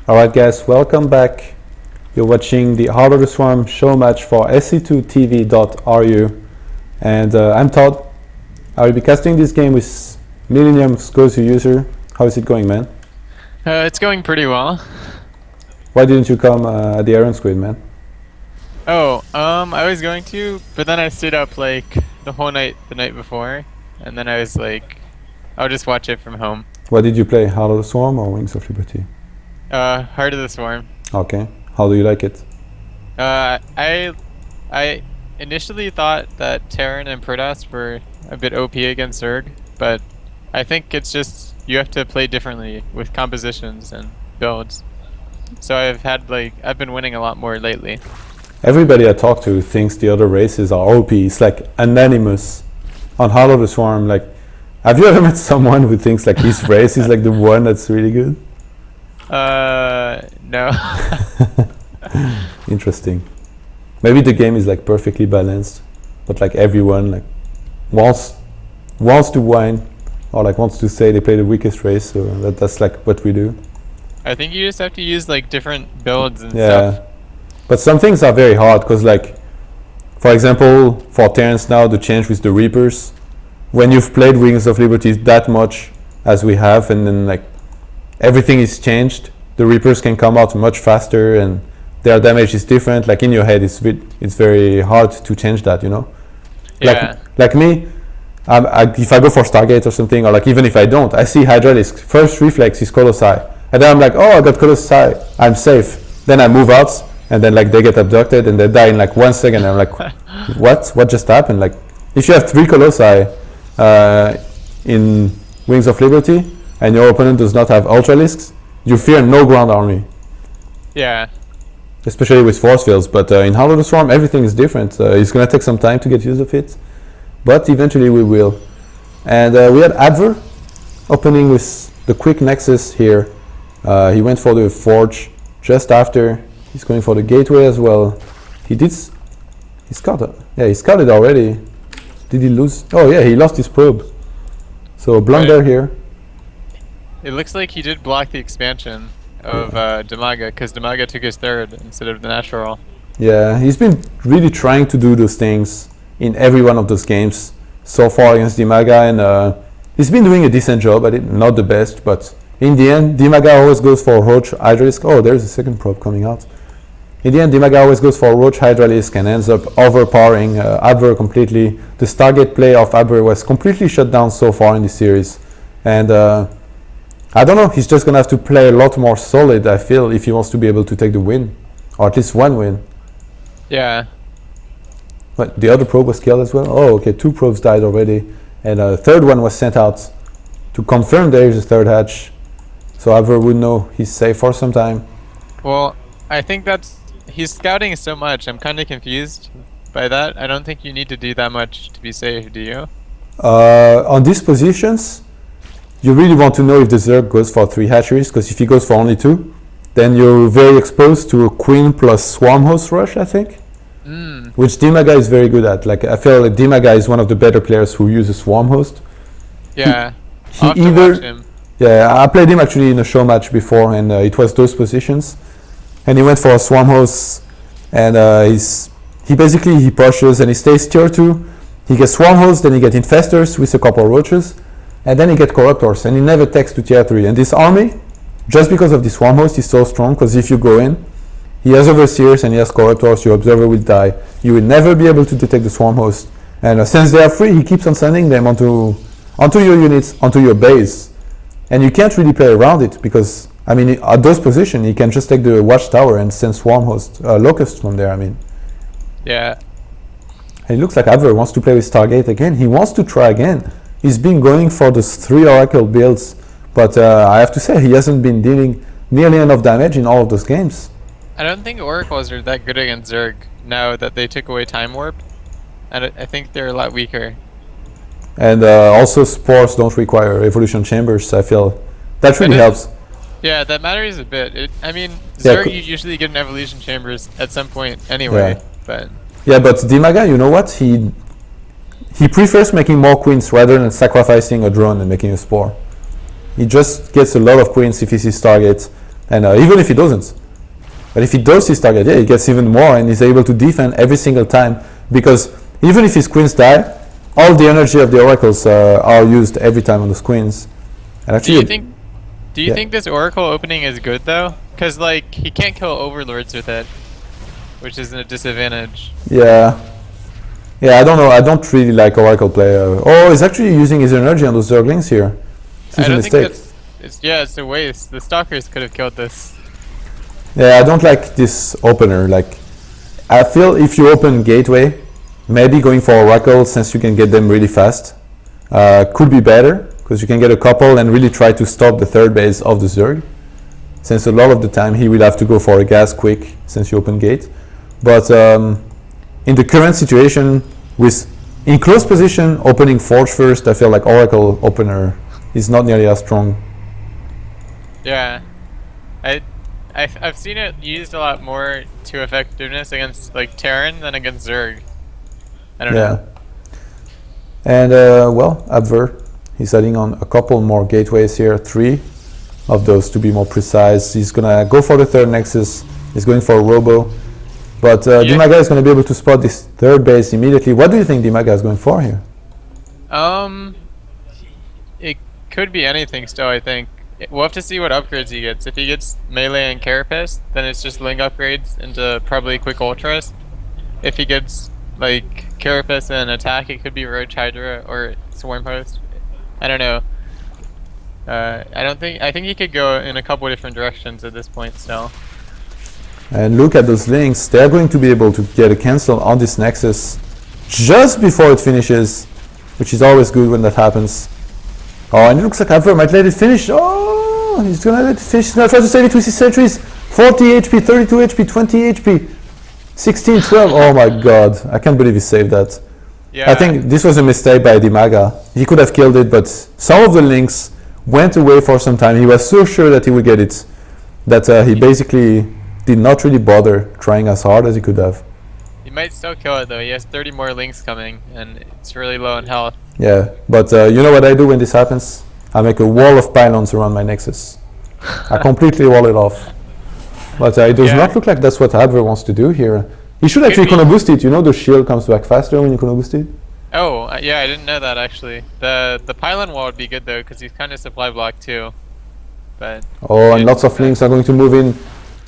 Alright guys, welcome back. You're watching the Heart of the Swarm show match for sc2tv.ru and I'm Todd. I will be casting this game with Millennium's Gozu user. How is it going, man? It's going pretty well. Why didn't you come at the Iron Squid, man? Oh, I was going to, but then I stayed up like the whole night the night before, and then I was like, I'll just watch it from home. What did you play, Heart of the Swarm or Wings of Liberty? Heart of the Swarm. Okay, how do you like it? I initially thought that Terran and Protoss were a bit OP against Zerg, but I think it's just you have to play differently with compositions and builds. So I've been winning a lot more lately. Everybody I talk to thinks the other races are OP. It's like unanimous on Heart of the Swarm. Like, have you ever met someone who thinks like his race is like the one that's really good? No. Interesting. Maybe the game is like perfectly balanced, but like everyone like wants to whine or like wants to say they play the weakest race. So that's like what we do. I think you just have to use like different builds and stuff. But some things are very hard because like, for example, for Terrans now, the change with the Reapers, when you've played Wings of Liberty that much as we have, and then like everything is changed, the Reapers can come out much faster and their damage is different. Like in your head, it's very hard to change that, you know? Yeah. Like me, if I go for Stargate or something, or like even if I don't, I see Hydralisk, first reflex is Colossi. And then I'm like, oh, I got Colossi, I'm safe. Then I move out, and then like they get abducted and they die in like 1 second. I'm like, what just happened? Like, if you have 3 Colossi in Wings of Liberty, and your opponent does not have Ultralisks, you fear no ground army. Yeah. Especially with force fields, but in Heart of the Swarm, everything is different. It's gonna take some time to get used of it, but eventually we will. And we had Abver opening with the quick Nexus here. He went for the Forge just after. He's going for the Gateway as well. He scouted. Yeah, he scouted already. Did he lose? Oh yeah, he lost his probe. So blunder here. It looks like he did block the expansion of Dimaga, because Dimaga took his third instead of the natural. Yeah, he's been really trying to do those things in every one of those games so far against Dimaga, and he's been doing a decent job at it, not the best, but in the end, Dimaga always goes for Roach Hydralisk. Oh, there's a second probe coming out. In the end, Dimaga always goes for Roach Hydralisk and ends up overpowering Abver completely. The Stargate play of Abver was completely shut down so far in this series, and I don't know, he's just gonna have to play a lot more solid, I feel, if he wants to be able to take the win, or at least one win. Yeah. But the other probe was killed as well? Oh, okay, 2 probes died already, and a third one was sent out to confirm there is a third hatch, so Abver would know he's safe for some time. Well, I think he's scouting so much, I'm kind of confused by that. I don't think you need to do that much to be safe, do you? On these positions, you really want to know if the Zerg goes for 3 hatcheries, because if he goes for only 2, then you're very exposed to a Queen plus Swarm Host rush, I think. Which Dimaga is very good at. Like, I feel like Dimaga is one of the better players who uses Swarm Host. Yeah. He either, watch him. Yeah, I played him actually in a show match before, and it was those positions. And he went for a Swarm Host, and he basically pushes and he stays tier 2. He gets Swarm Host, then he gets Infestors with a couple of roaches, and then he gets Corruptors, and he never takes to tier 3. And this army, just because of the Swarm Host, is so strong, because if you go in, he has Overseers and he has Corruptors, your Observer will die. You will never be able to detect the Swarm Host. And since they are free, he keeps on sending them onto your units, onto your base. And you can't really play around it, because, I mean, at those positions, he can just take the Watchtower and send Swarm Host, Locusts from there, I mean. Yeah. And it looks like Abver wants to play with Stargate again. He wants to try again. He's been going for those 3 Oracle builds, but I have to say he hasn't been dealing nearly enough damage in all of those games. I don't think Oracles are that good against Zerg now that they took away Time Warp, and I think they're a lot weaker. And also Spores don't require Evolution Chambers, I feel. That really helps. Yeah, that matters a bit. I mean, Zerg you usually get an Evolution Chambers at some point anyway, but... Yeah, but Dimaga, you know what? He prefers making more queens rather than sacrificing a drone and making a spore. He just gets a lot of queens if he sees targets. And even if he doesn't. But if he does his target, yeah, he gets even more and is able to defend every single time. Because even if his queens die, all the energy of the oracles are used every time on the queens. And actually, do you think this oracle opening is good though? Because like he can't kill overlords with it, which is a disadvantage. Yeah. Yeah, I don't know. I don't really like oracle play. Oh, he's actually using his energy on those zerglings here. This is I a don't mistake. think it's a waste. The stalkers could have killed this. Yeah, I don't like this opener. Like, I feel if you open gateway, maybe going for oracle since you can get them really fast could be better because you can get a couple and really try to stop the third base of the Zerg. Since a lot of the time he will have to go for a gas quick since you open gate. But in the current situation with in close position opening forge first, I feel like oracle opener is not nearly as strong. Yeah, I've seen it used a lot more to effectiveness against like Terran than against Zerg. I don't know. And well, Abver, he's adding on a couple more gateways here, 3 of those to be more precise. He's gonna go for the third nexus. He's going for a robo, but Dimaga is gonna be able to spot this third base immediately. What do you think Dimaga is going for here? It could be anything still. I think we'll have to see what upgrades he gets. If he gets melee and carapace, then it's just ling upgrades into probably quick ultras. If he gets like carapace and attack, it could be roach hydra or swarm host. I don't know. I think he could go in a couple different directions at this point still. And look at those links. They're going to be able to get a cancel on this nexus just before it finishes, which is always good when that happens. Oh, and it looks like Abver might let it finish. Oh, he's gonna let it finish. He's gonna try to save it with his sentries. 40 HP, 32 HP, 20 HP, 16, 12. Oh my god, I can't believe he saved that. Yeah. I think this was a mistake by Dimaga. He could have killed it, but some of the links went away for some time. He was so sure that he would get it that he basically did not really bother trying as hard as he could have. He might still kill it though. He has 30 more links coming, and it's really low in health. Yeah, but you know what I do when this happens? I make a wall of pylons around my nexus. I completely wall it off. But it does not look like that's what Abver wants to do here. He should actually Kono boost it. You know the shield comes back faster when you Kono boost it? Oh, yeah, I didn't know that actually. The pylon wall would be good though, because he's kind of supply block too. But oh, and lots of links are going to move in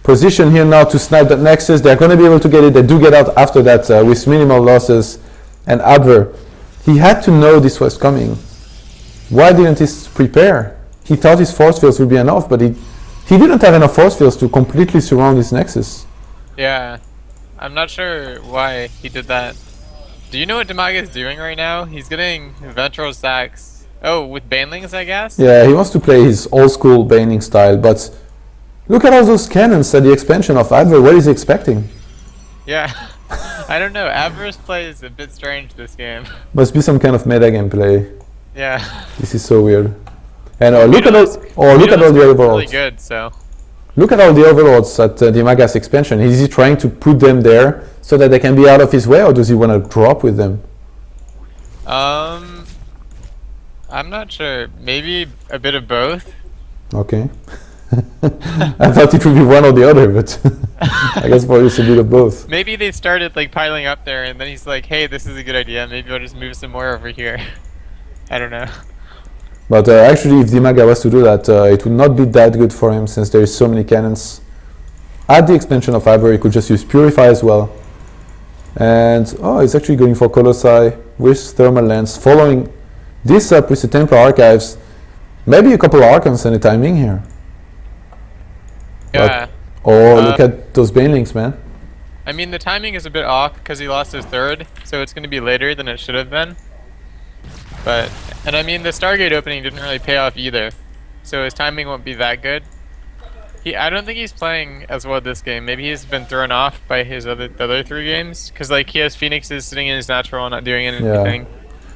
position here now to snipe that nexus. They're going to be able to get it. They do get out after that with minimal losses. And Abver, he had to know this was coming. Why didn't he prepare? He thought his force fields would be enough, but he didn't have enough force fields to completely surround his nexus. Yeah, I'm not sure why he did that. Do you know what Dimaga is doing right now? He's getting ventral stacks. Oh, with banelings, I guess? Yeah, he wants to play his old school baning style, but look at all those cannons at the expansion of Abver. What is he expecting? Yeah, I don't know. Abver's play is a bit strange this game. Must be some kind of meta-game play. Yeah. This is so weird. And look at all the overlords. Really good, so. Look at all the overlords at Dimaga's expansion. Is he trying to put them there so that they can be out of his way, or does he want to drop with them? I'm not sure. Maybe a bit of both. Okay. I thought it would be one or the other, but I guess for you it's a bit of both. Maybe they started like piling up there, and then he's like, "Hey, this is a good idea. Maybe I'll just move some more over here." I don't know. But actually, if Dimaga was to do that, it would not be that good for him since there is so many cannons. At the expansion of Abver, he could just use Purify as well. And oh, he's actually going for Colossi with Thermal Lens, following this up with the Templar Archives. Maybe a couple of Archons and a timing here. Yeah. But, look at those banelings, man. I mean, the timing is a bit off because he lost his third, so it's going to be later than it should have been. But, and I mean, the Stargate opening didn't really pay off either, so his timing won't be that good. I don't think he's playing as well this game. Maybe he's been thrown off by his the other 3 games, because like he has Phoenixes sitting in his natural and not doing anything. Yeah.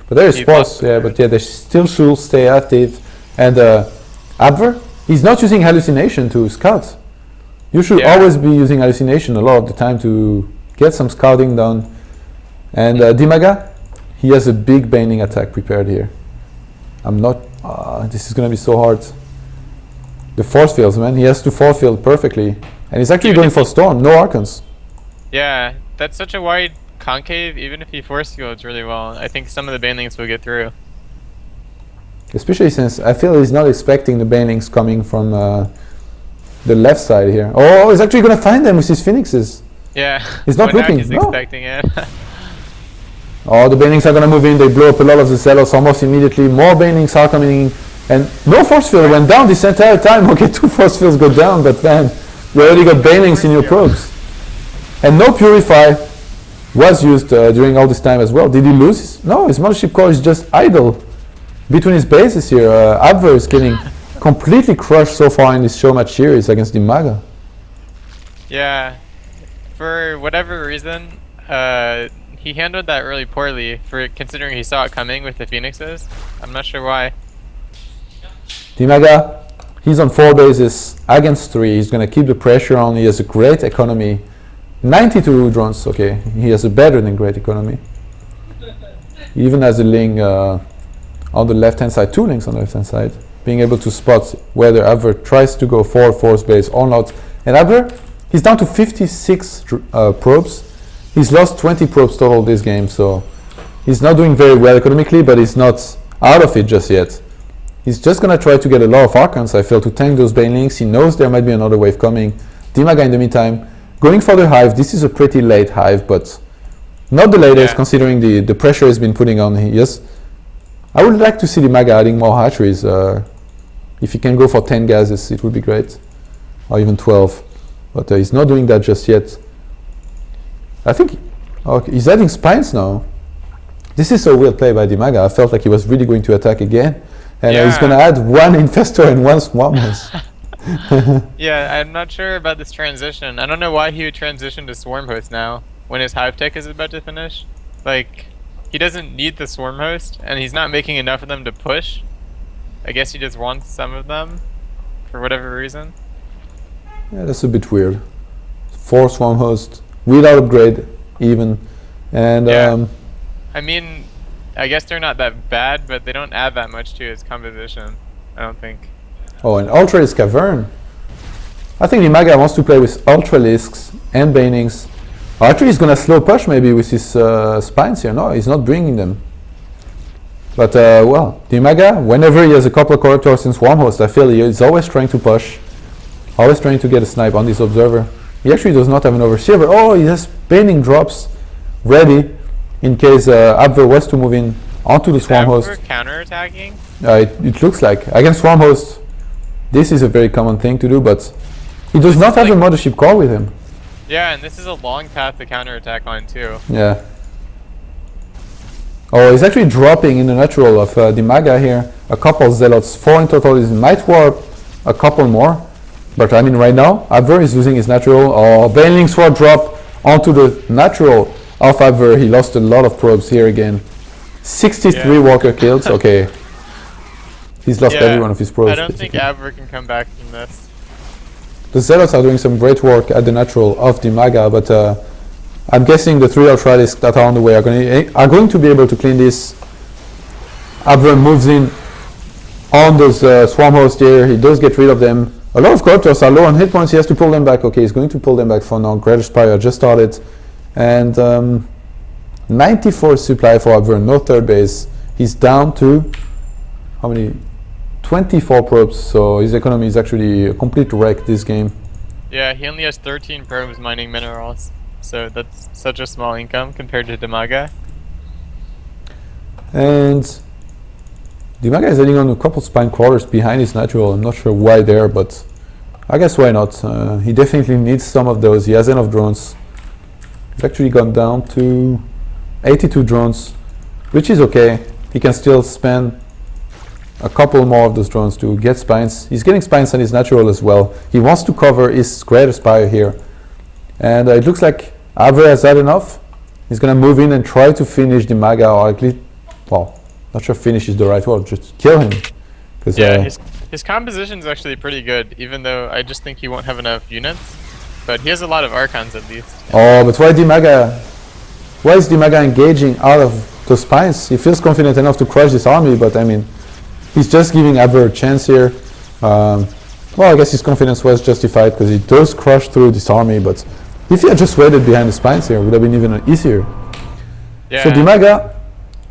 But there is force, but yeah, they still should stay active. And Abver, he's not using hallucination to scout. You should always be using hallucination a lot of the time to get some scouting done. And Dimaga, he has a big baning attack prepared here. I'm not. This is gonna be so hard. the force fields, man. He has to force field perfectly. And he's actually going for Storm, no Archons. Yeah, that's such a wide concave. Even if he force fields really well, I think some of the banelings will get through. Especially since I feel he's not expecting the banelings coming from the left side here. Oh, he's actually going to find them with his Phoenixes. Yeah, he's not looking. He's expecting it. Oh, the banelings are going to move in. They blow up a lot of the Zealots almost immediately. More banelings are coming in. And no force field went down this entire time. Okay, 2 force fields go down, but man, you already got banelings in your probes. And no Purify was used during all this time as well. Did he lose? No, his Mothership Core is just idle between his bases here. Abver is getting completely crushed so far in this Showmatch series against Dimaga. Yeah, for whatever reason, he handled that really poorly, for considering he saw it coming with the Phoenixes. I'm not sure why. Dimaga, he's on 4 bases against 3. He's going to keep the pressure on. He has a great economy. 92 drones, okay. He has a better than great economy. He even has a Ling on the left-hand side, 2 Lings on the left-hand side, being able to spot whether Abver tries to go for force base or not. And Abver, he's down to 56 probes. He's lost 20 probes total this game, so he's not doing very well economically, but he's not out of it just yet. He's just going to try to get a lot of Archons, I feel, to tank those banelings. He knows there might be another wave coming. Dimaga, in the meantime, going for the hive. This is a pretty late hive, but not the latest, considering the pressure he's been putting on. Yes, I would like to see Dimaga adding more hatcheries. If he can go for 10 gases, it would be great, or even 12. But he's not doing that just yet. I think he's adding spines now. This is a weird play by Dimaga. I felt like he was really going to attack again. And he's going to add 1 Infestor and 1 Swarmhost. Yeah, I'm not sure about this transition. I don't know why he would transition to Swarmhost now, when his Hive Tech is about to finish. Like, he doesn't need the Swarmhost, and he's not making enough of them to push. I guess he just wants some of them, for whatever reason. Yeah, that's a bit weird. 4 Swarmhost, without upgrade, even. And, I mean, I guess they're not that bad, but they don't add that much to his composition, I don't think. Oh, and Ultralisk Cavern. I think Dimaga wants to play with Ultralisks and Banings. Actually, he's going to slow push maybe with his spines here. No, he's not bringing them. But, well, Dimaga, whenever he has a couple of Corruptors and Swarmhost, I feel he's always trying to push. Always trying to get a snipe on this Observer. He actually does not have an Overseer, but oh, he has Baning drops ready in case Abver was to move in onto the Swarmhost. Abver counter-attacking? It looks like. Against Swarmhost, this is a very common thing to do, but he does not have a Mothership Core with him. Yeah, and this is a long path to counter-attack on too. Yeah. Oh, he's actually dropping in the natural of Dimaga here. A couple Zealots, 4 in total. He might warp a couple more. But I mean, right now, Abver is losing his natural. Oh, Baneling Sword drop onto the natural of Abver. He lost a lot of probes here again. 63 Walker kills. Okay. He's lost every one of his probes. I don't think Abver can come back from this. The Zealots are doing some great work at the natural of Dimaga, but I'm guessing the 3 Ultralisks that are on the way are going to be able to clean this. Abver moves in on those Swarmhosts here. He does get rid of them. A lot of Corruptors are low on hit points. He has to pull them back. Okay, he's going to pull them back for now. Greater Spire just started. And 94 supply for Abver, no third base. He's down to how many? 24 probes, so his economy is actually a complete wreck this game. Yeah, he only has 13 probes mining minerals, so that's such a small income compared to Dimaga. And Dimaga is heading on a couple spine quarters behind his natural. I'm not sure why there, but I guess why not. He definitely needs some of those. He has enough drones. He's actually gone down to 82 drones, which is okay. He can still spend a couple more of those drones to get spines. He's getting spines on his natural as well. He wants to cover his Greater Spire here. And it looks like Abver has had enough. He's going to move in and try to finish Dimaga, or at least, well, not sure finish is the right word, just kill him. Yeah, his composition is actually pretty good, even though I just think he won't have enough units. But he has a lot of Archons at least. Oh, but why is Dimaga engaging out of those spines? He feels confident enough to crush this army, but I mean, he's just giving Abver a chance here. Well, I guess his confidence was justified because he does crush through this army, but if he had just waited behind the spines here, it would have been even easier. Yeah. So Dimaga,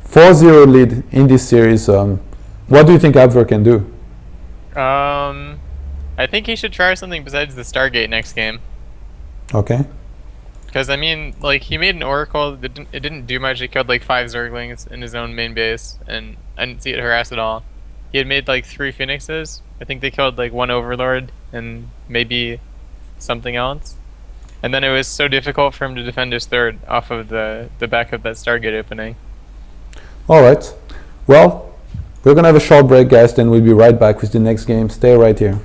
4-0 lead in this series. What do you think Abver can do? I think he should try something besides the Stargate next game. Okay. Because, I mean, like, he made an Oracle, it didn't do much, he killed like 5 Zerglings in his own main base, and I didn't see it harass at all. He had made like 3 Phoenixes, I think they killed like 1 Overlord, and maybe something else. And then it was so difficult for him to defend his third off of the back of that Stargate opening. Alright. Well, we're gonna have a short break, guys, then we'll be right back with the next game. Stay right here.